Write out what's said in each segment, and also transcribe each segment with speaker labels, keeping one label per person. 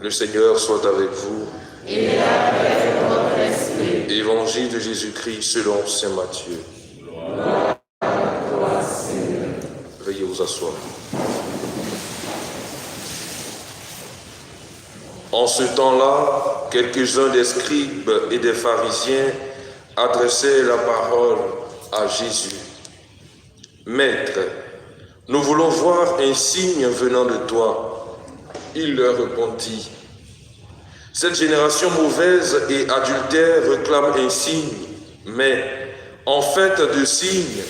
Speaker 1: Le Seigneur soit avec vous.
Speaker 2: Et avec votre esprit.
Speaker 1: Évangile de Jésus-Christ selon saint Matthieu.
Speaker 2: Gloire à toi, Seigneur.
Speaker 1: Veuillez vous asseoir. En ce temps-là, quelques-uns des scribes et des pharisiens adressaient la parole à Jésus. « Maître, nous voulons voir un signe venant de toi. » Il leur répondit. « Cette génération mauvaise et adultère réclame un signe, mais en fait de signe,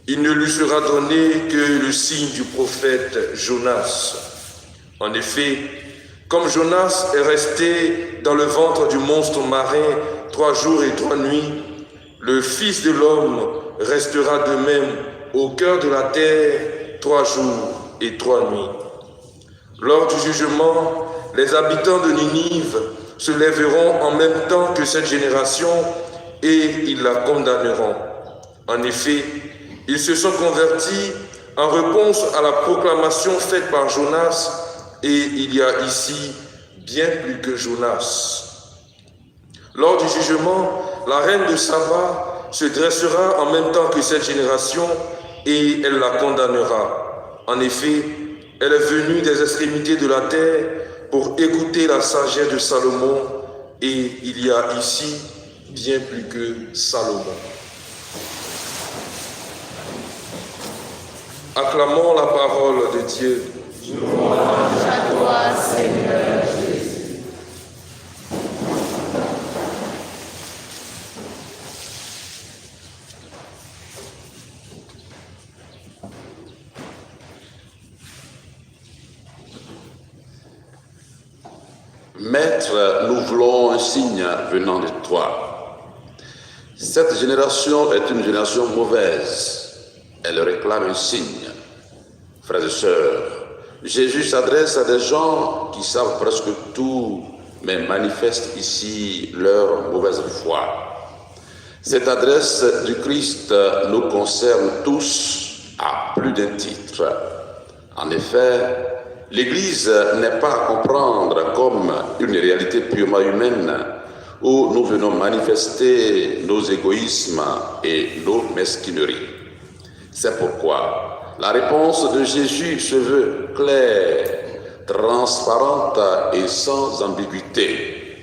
Speaker 1: il ne lui sera donné que le signe du prophète Jonas. En effet, comme Jonas est resté dans le ventre du monstre marin 3 jours et 3 nuits, le Fils de l'homme restera de même au cœur de la terre 3 jours et 3 nuits. Lors du jugement, les habitants de Ninive se lèveront en même temps que cette génération et ils la condamneront. En effet, ils se sont convertis en réponse à la proclamation faite par Jonas, et il y a ici bien plus que Jonas. Lors du jugement, la reine de Saba se dressera en même temps que cette génération et elle la condamnera. En effet, elle est venue des extrémités de la terre pour écouter la sagesse de Salomon, et il y a ici bien plus que Salomon. Acclamons la parole de Dieu.
Speaker 2: Louange à toi, Seigneur Jésus.
Speaker 3: Maître, nous voulons un signe venant de toi. Cette génération est une génération mauvaise. Elle réclame un signe. Frères et sœurs, Jésus s'adresse à des gens qui savent presque tout, mais manifestent ici leur mauvaise foi. Cette adresse du Christ nous concerne tous à plus d'un titre. En effet, l'Église n'est pas à comprendre comme une réalité purement humaine où nous venons manifester nos égoïsmes et nos mesquineries. C'est pourquoi la réponse de Jésus se veut claire, transparente et sans ambiguïté.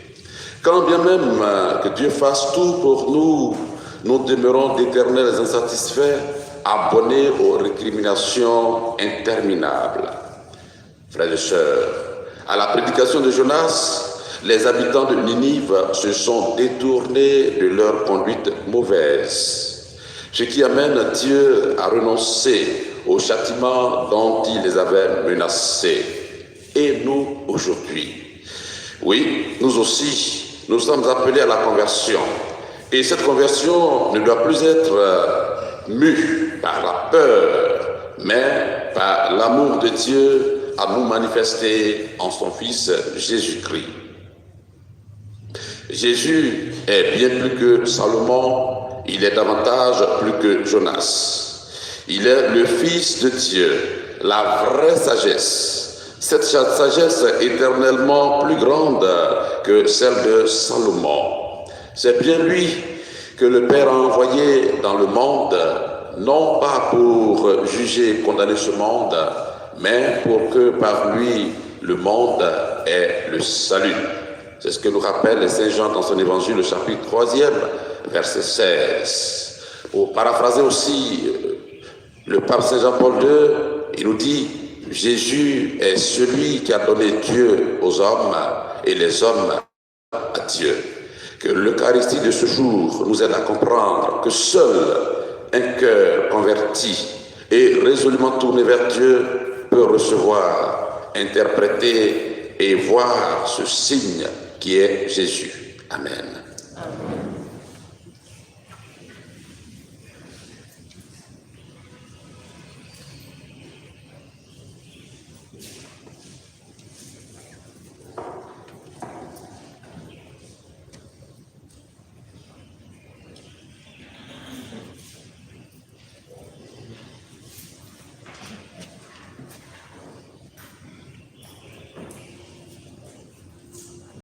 Speaker 3: Quand bien même que Dieu fasse tout pour nous, nous demeurons d'éternels insatisfaits, abonnés aux récriminations interminables. Frères et sœurs, à la prédication de Jonas, les habitants de Ninive se sont détournés de leur conduite mauvaise, ce qui amène Dieu à renoncer au châtiment dont il les avait menacés. Et nous, aujourd'hui, oui, nous aussi, nous sommes appelés à la conversion. Et cette conversion ne doit plus être mue par la peur, mais par l'amour de Dieu à nous manifester en son Fils Jésus-Christ. Jésus est bien plus que Salomon, il est davantage plus que Jonas. Il est le Fils de Dieu, la vraie sagesse. Cette sagesse est éternellement plus grande que celle de Salomon. C'est bien lui que le Père a envoyé dans le monde, non pas pour juger et condamner ce monde, mais pour que par lui, le monde ait le salut. C'est ce que nous rappelle Saint Jean dans son évangile, le chapitre 3e, verset 16. Pour paraphraser aussi le pape Saint Jean-Paul II, il nous dit « Jésus est celui qui a donné Dieu aux hommes et les hommes à Dieu ». Que l'Eucharistie de ce jour nous aide à comprendre que seul un cœur converti et résolument tourné vers Dieu peut recevoir, interpréter et voir ce signe qui est Jésus. Amen.
Speaker 2: Amen.